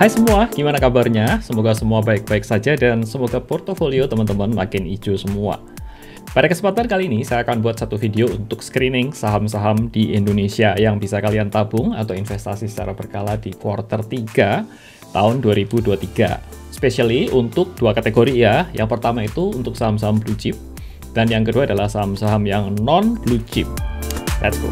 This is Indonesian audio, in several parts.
Hai semua, gimana kabarnya? Semoga semua baik-baik saja dan semoga portofolio teman-teman makin hijau semua. Pada kesempatan kali ini, saya akan buat satu video untuk screening saham-saham di Indonesia yang bisa kalian tabung atau investasi secara berkala di kuartal 3 tahun 2023. Especially untuk dua kategori ya. Yang pertama itu untuk saham-saham blue chip, dan yang kedua adalah saham-saham yang non-blue chip. Let's go!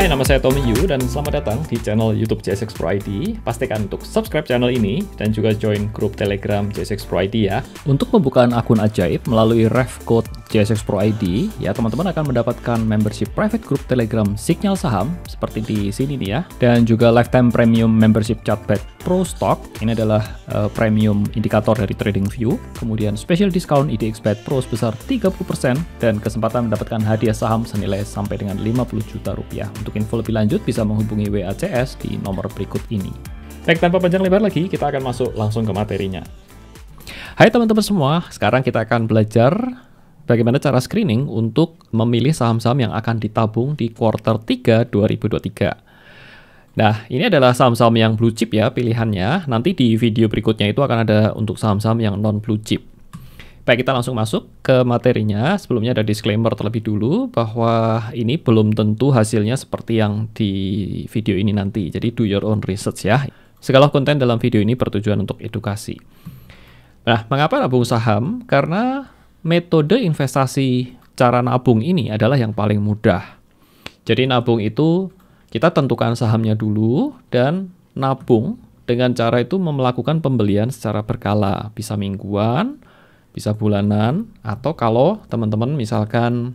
Hai, nama saya Tommy Yu dan selamat datang di channel YouTube JSX Pro ID. Pastikan untuk subscribe channel ini dan juga join grup Telegram JSX Pro ID ya. Untuk pembukaan akun ajaib melalui ref code JSX Pro ID, ya teman-teman akan mendapatkan membership private group Telegram Signal Saham seperti di sini nih ya. Dan juga lifetime premium membership chatbot Pro Stock. Ini adalah premium indikator dari TradingView. Kemudian special discount IDXBet Pro sebesar 30% dan kesempatan mendapatkan hadiah saham senilai sampai dengan 50 juta rupiah. Untuk info lebih lanjut bisa menghubungi WACS di nomor berikut ini. Baik, tanpa panjang lebar lagi, kita akan masuk langsung ke materinya. Hai teman-teman semua, sekarang kita akan belajar bagaimana cara screening untuk memilih saham-saham yang akan ditabung di kuartal 3 2023. Nah, ini adalah saham-saham yang blue chip ya pilihannya. Nanti di video berikutnya itu akan ada untuk saham-saham yang non blue chip. Baik, kita langsung masuk ke materinya. Sebelumnya ada disclaimer terlebih dulu bahwa ini belum tentu hasilnya seperti yang di video ini nanti. Jadi do your own research ya. Segala konten dalam video ini bertujuan untuk edukasi. Nah, mengapa nabung saham? Karena metode investasi cara nabung ini adalah yang paling mudah. Jadi nabung itu kita tentukan sahamnya dulu dan nabung dengan cara itu melakukan pembelian secara berkala. Bisa mingguan, bisa bulanan, atau kalau teman-teman misalkan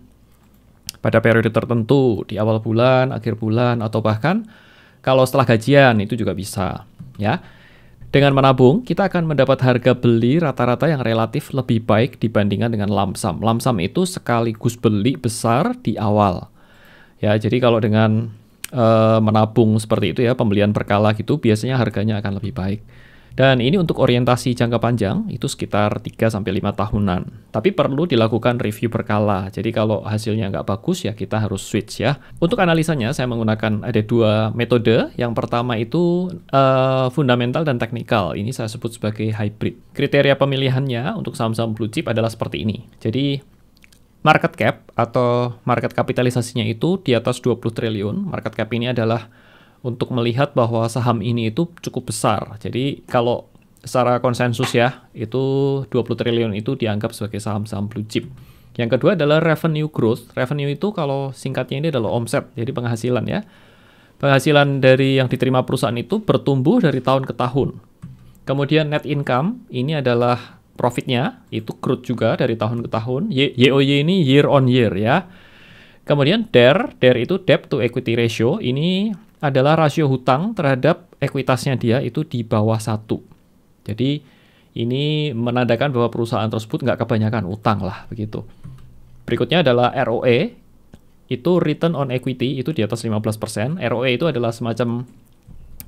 pada periode tertentu di awal bulan, akhir bulan, atau bahkan kalau setelah gajian itu juga bisa ya. Dengan menabung kita akan mendapat harga beli rata-rata yang relatif lebih baik dibandingkan dengan lump sum. Lump sum itu sekaligus beli besar di awal ya. Jadi kalau dengan menabung seperti itu ya, pembelian berkala gitu, biasanya harganya akan lebih baik. Dan ini untuk orientasi jangka panjang, itu sekitar 3-5 tahunan. Tapi perlu dilakukan review berkala. Jadi kalau hasilnya nggak bagus ya kita harus switch ya. Untuk analisanya saya menggunakan ada dua metode. Yang pertama itu fundamental dan teknikal. Ini saya sebut sebagai hybrid. Kriteria pemilihannya untuk saham-saham blue chip adalah seperti ini. Jadi market cap atau market kapitalisasinya itu di atas 20 triliun. Market cap ini adalah untuk melihat bahwa saham ini itu cukup besar. Jadi kalau secara konsensus ya, itu 20 triliun itu dianggap sebagai saham-saham blue chip. Yang kedua adalah revenue growth. Revenue itu kalau singkatnya ini adalah omset, jadi penghasilan ya. Penghasilan dari yang diterima perusahaan itu bertumbuh dari tahun ke tahun. Kemudian net income, ini adalah profitnya, itu growth juga dari tahun ke tahun. YOY ini year on year ya. Kemudian DER itu debt to equity ratio, ini adalah rasio hutang terhadap ekuitasnya dia itu di bawah 1. Jadi ini menandakan bahwa perusahaan tersebut nggak kebanyakan utang lah begitu. Berikutnya adalah ROE, itu return on equity itu di atas 15%. ROE itu adalah semacam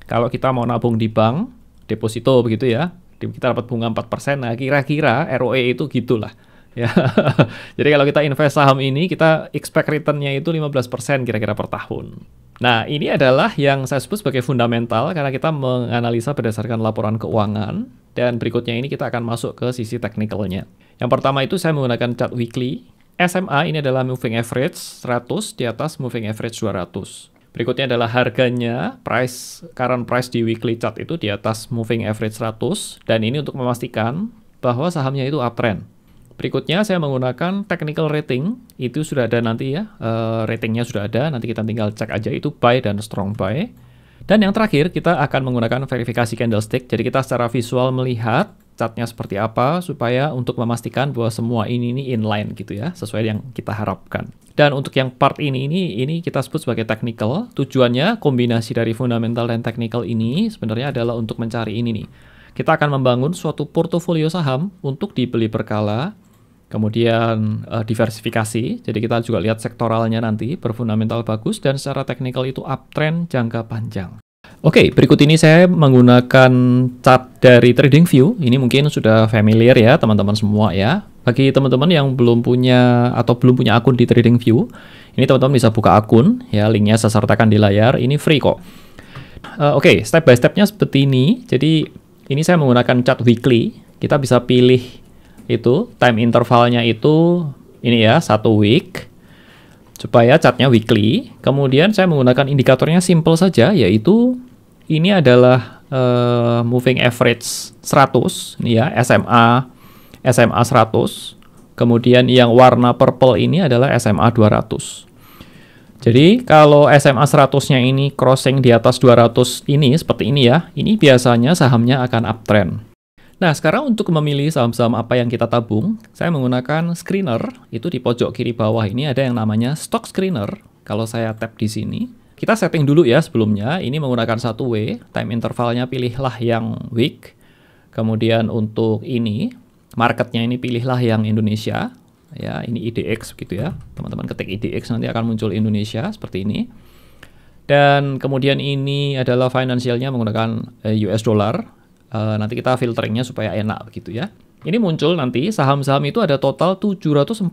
kalau kita mau nabung di bank, deposito begitu ya, kita dapat bunga 4%, nah kira-kira ROE itu gitulah. Ya. Jadi kalau kita invest saham ini, kita expect return-nya itu 15% kira-kira per tahun. Nah, ini adalah yang saya sebut sebagai fundamental karena kita menganalisa berdasarkan laporan keuangan. Dan berikutnya ini kita akan masuk ke sisi teknikalnya. Yang pertama itu saya menggunakan chart weekly. SMA ini adalah moving average 100 di atas moving average 200. Berikutnya adalah harganya, current price di weekly chart itu di atas moving average 100. Dan ini untuk memastikan bahwa sahamnya itu uptrend. Berikutnya saya menggunakan technical rating, itu sudah ada nanti ya, ratingnya sudah ada, nanti kita tinggal cek aja itu buy dan strong buy. Dan yang terakhir kita akan menggunakan verifikasi candlestick, jadi kita secara visual melihat chartnya seperti apa, supaya untuk memastikan bahwa semua ini inline gitu ya, sesuai yang kita harapkan. Dan untuk yang part ini kita sebut sebagai technical, tujuannya kombinasi dari fundamental dan technical ini sebenarnya adalah untuk mencari ini nih. Kita akan membangun suatu portofolio saham untuk dibeli berkala, kemudian diversifikasi, jadi kita juga lihat sektoralnya nanti berfundamental bagus dan secara teknikal itu uptrend jangka panjang. Oke, berikut ini saya menggunakan chart dari TradingView. Ini mungkin sudah familiar ya teman-teman semua ya. Bagi teman-teman yang belum punya atau belum punya akun di TradingView, ini teman-teman bisa buka akun ya, linknya saya sertakan di layar. Ini free kok. Oke, step by stepnya seperti ini. Jadi ini saya menggunakan chart weekly. Kita bisa pilih itu time intervalnya itu ini ya, 1 week. Supaya chartnya weekly. Kemudian saya menggunakan indikatornya simple saja, yaitu ini adalah moving average 100, ini ya, SMA 100. Kemudian yang warna purple ini adalah SMA 200. Jadi kalau SMA 100-nya ini crossing di atas 200 ini seperti ini ya, ini biasanya sahamnya akan uptrend. Nah, sekarang untuk memilih saham-saham apa yang kita tabung, saya menggunakan screener. Itu di pojok kiri bawah ini ada yang namanya stock screener. Kalau saya tap di sini, kita setting dulu ya sebelumnya. Ini menggunakan 1W, time intervalnya pilihlah yang week. Kemudian untuk ini, marketnya ini pilihlah yang Indonesia. Ya, ini IDX begitu ya. Teman-teman ketik IDX nanti akan muncul Indonesia seperti ini. Dan kemudian ini adalah financialnya menggunakan US dollar. Nanti kita filteringnya supaya enak begitu ya. Ini muncul nanti saham-saham itu ada total 745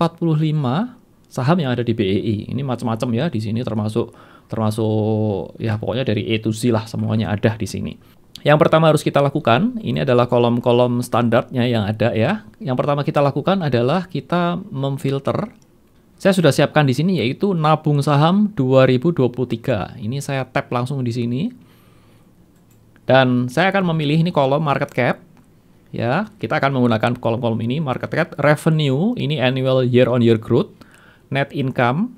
saham yang ada di BEI. Ini macam-macam ya di sini termasuk ya pokoknya dari A to Z lah semuanya ada di sini. Yang pertama harus kita lakukan ini adalah kolom-kolom standarnya yang ada ya. Yang pertama kita lakukan adalah kita memfilter. Saya sudah siapkan di sini yaitu nabung saham 2023. Ini saya tap langsung di sini. Dan saya akan memilih ini kolom market cap. Ya, kita akan menggunakan kolom-kolom ini market cap, revenue, ini annual year on year growth, net income,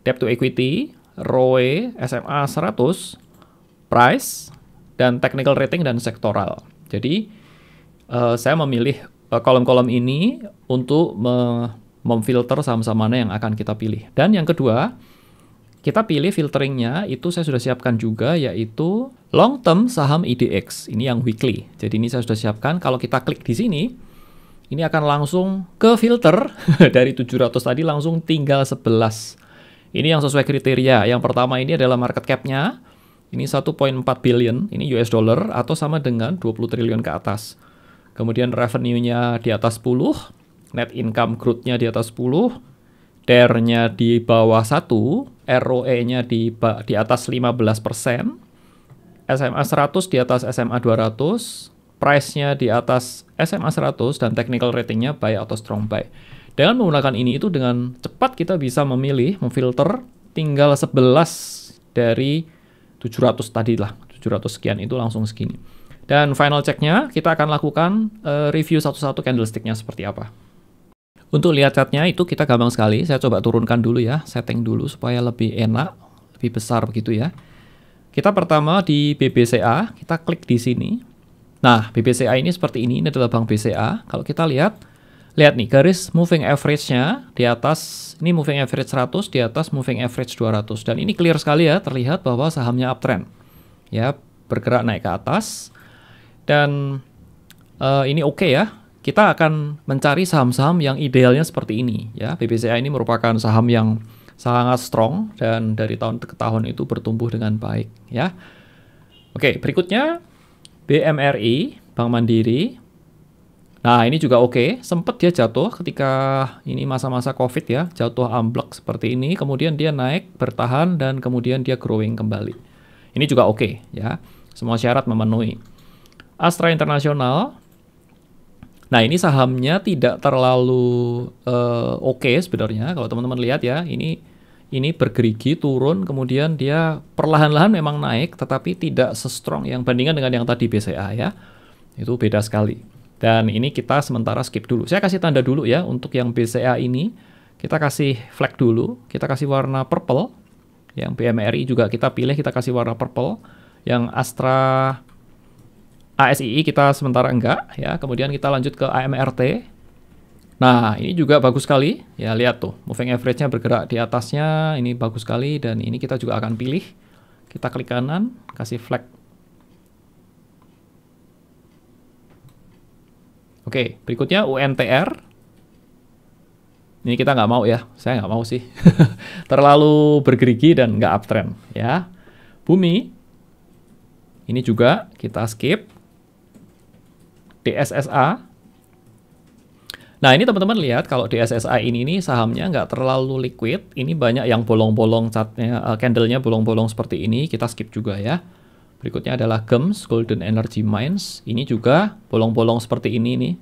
debt to equity, ROE, SMA 100, price, dan technical rating dan sektoral. Jadi saya memilih kolom-kolom ini untuk memfilter saham-saham mana yang akan kita pilih. Dan yang kedua, kita pilih filteringnya itu saya sudah siapkan juga yaitu long term saham IDX. Ini yang weekly. Jadi ini saya sudah siapkan. Kalau kita klik di sini, ini akan langsung ke filter dari 700 tadi langsung tinggal 11. Ini yang sesuai kriteria. Yang pertama ini adalah market cap-nya. Ini 1.4 billion, ini US dollar atau sama dengan 20 triliun ke atas. Kemudian revenue-nya di atas 10, net income growth-nya di atas 10, DER-nya di bawah 1, ROE-nya di atas 15%, SMA 100 di atas SMA 200, price-nya di atas SMA 100, dan technical rating-nya buy atau strong buy. Dengan menggunakan ini itu dengan cepat kita bisa memilih, memfilter tinggal 11 dari 700 tadi lah, 700 sekian itu langsung segini. Dan final check-nya kita akan lakukan review satu-satu candlestick-nya seperti apa. Untuk lihat chartnya itu kita gampang sekali, saya coba turunkan dulu ya, setting dulu supaya lebih enak, lebih besar begitu ya. Kita pertama di BBCA, kita klik di sini. Nah, BBCA ini seperti ini adalah Bank BCA. Kalau kita lihat nih garis moving average-nya di atas, ini moving average 100 di atas moving average 200. Dan ini clear sekali ya, terlihat bahwa sahamnya uptrend. Ya, bergerak naik ke atas. Dan ini oke ya. Kita akan mencari saham-saham yang idealnya seperti ini ya. BBCA ini merupakan saham yang sangat strong dan dari tahun ke tahun itu bertumbuh dengan baik ya. Oke, berikutnya BMRI, Bank Mandiri. Nah, ini juga oke. Sempat dia jatuh ketika ini masa-masa Covid ya, jatuh amblek seperti ini, kemudian dia naik, bertahan dan kemudian dia growing kembali. Ini juga oke ya. Semua syarat memenuhi. Astra International. Nah, ini sahamnya tidak terlalu oke sebenarnya. Kalau teman-teman lihat ya, ini bergerigi turun, kemudian dia perlahan-lahan memang naik, tetapi tidak se-strong yang bandingkan dengan yang tadi BCA ya. Itu beda sekali. Dan ini kita sementara skip dulu. Saya kasih tanda dulu ya, untuk yang BCA ini, kita kasih flag dulu, kita kasih warna purple. Yang BMRI juga kita pilih, kita kasih warna purple. Yang Astra ASII kita sementara enggak ya. Kemudian kita lanjut ke AMRT. Nah, ini juga bagus sekali. Ya, lihat tuh, moving average-nya bergerak di atasnya. Ini bagus sekali dan ini kita juga akan pilih. Kita klik kanan, kasih flag. Oke, berikutnya UNTR. Ini kita nggak mau ya. Saya nggak mau sih. Terlalu bergerigi dan nggak uptrend ya. Bumi. Ini juga kita skip. DSSA. Nah, ini teman-teman lihat kalau DSSA ini nih sahamnya nggak terlalu liquid. Ini banyak yang bolong-bolong catnya, candlenya bolong-bolong seperti ini. Kita skip juga ya. Berikutnya adalah GEMS, Golden Energy Mines. Ini juga bolong-bolong seperti ini nih.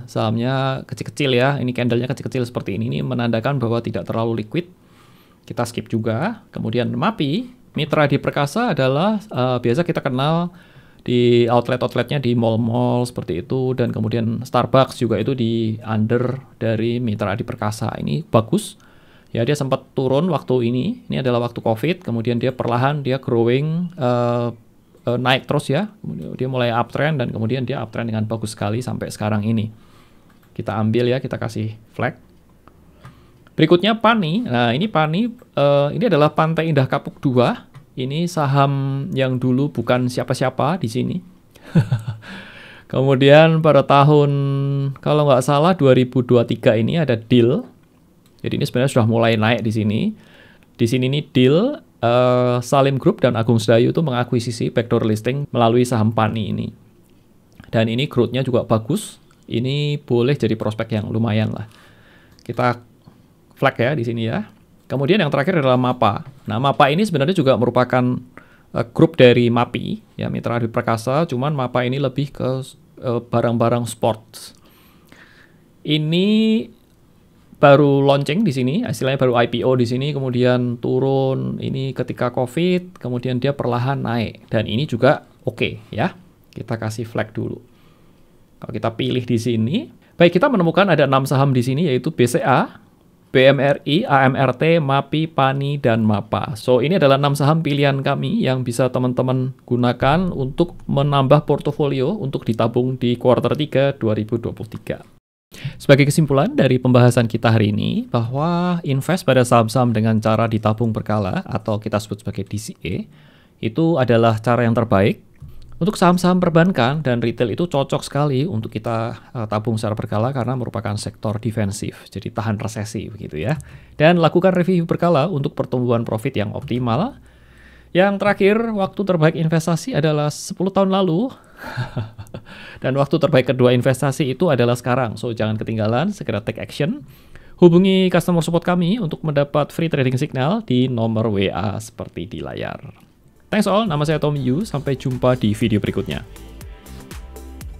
Sahamnya kecil-kecil ya. Ini candlenya kecil-kecil seperti ini. Ini menandakan bahwa tidak terlalu liquid. Kita skip juga. Kemudian MAPI, Mitra Adi Perkasa adalah biasa kita kenal di outlet-outletnya di mall-mall seperti itu, dan kemudian Starbucks juga itu di under dari Mitra Adi Perkasa. Ini bagus ya, dia sempat turun waktu ini adalah waktu COVID, kemudian dia perlahan dia growing, naik terus ya, dia mulai uptrend dan kemudian dia uptrend dengan bagus sekali sampai sekarang ini. Kita ambil ya, kita kasih flag. Berikutnya PANI. Nah, ini PANI, ini adalah Pantai Indah Kapuk 2. Ini saham yang dulu bukan siapa-siapa di sini. Kemudian pada tahun, kalau nggak salah 2023 ini ada deal. Jadi ini sebenarnya sudah mulai naik di sini. Di sini nih deal, Salim Group dan Agung Sedayu itu mengakuisisi backdoor listing melalui saham PANI ini. Dan ini growth-nya juga bagus. Ini boleh jadi prospek yang lumayan lah. Kita flag ya di sini ya. Kemudian yang terakhir adalah MAPA. Nah, MAPA ini sebenarnya juga merupakan grup dari MAPI, ya, Mitra Adi Perkasa, cuman MAPA ini lebih ke barang-barang sports. Ini baru launching di sini, istilahnya baru IPO di sini, kemudian turun ini ketika COVID, kemudian dia perlahan naik. Dan ini juga oke ya. Kita kasih flag dulu. Kalau kita pilih di sini, baik, kita menemukan ada 6 saham di sini, yaitu BCA, BMRI, AMRT, MAPI, PANI, dan MAPA. So, ini adalah 6 saham pilihan kami yang bisa teman-teman gunakan untuk menambah portofolio untuk ditabung di kuartal 3 2023. Sebagai kesimpulan dari pembahasan kita hari ini, bahwa invest pada saham-saham dengan cara ditabung berkala atau kita sebut sebagai DCA, itu adalah cara yang terbaik. Untuk saham-saham perbankan dan retail itu cocok sekali untuk kita tabung secara berkala karena merupakan sektor defensif, jadi tahan resesi begitu ya. Dan lakukan review berkala untuk pertumbuhan profit yang optimal. Yang terakhir, waktu terbaik investasi adalah 10 tahun lalu. Dan waktu terbaik kedua investasi itu adalah sekarang. So, jangan ketinggalan, segera take action. Hubungi customer support kami untuk mendapat free trading signal di nomor WA seperti di layar. Thanks all, nama saya Tommy Yu, sampai jumpa di video berikutnya.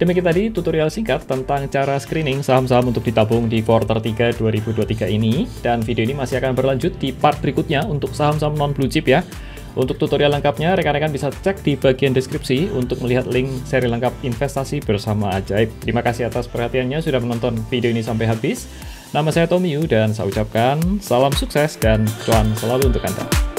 Demikian tadi tutorial singkat tentang cara screening saham-saham untuk ditabung di kuartal 3 2023 ini, dan video ini masih akan berlanjut di part berikutnya untuk saham-saham non-blue chip ya. Untuk tutorial lengkapnya, rekan-rekan bisa cek di bagian deskripsi untuk melihat link seri lengkap investasi bersama Ajaib. Terima kasih atas perhatiannya sudah menonton video ini sampai habis. Nama saya Tommy Yu dan saya ucapkan salam sukses dan cuan selalu untuk Anda.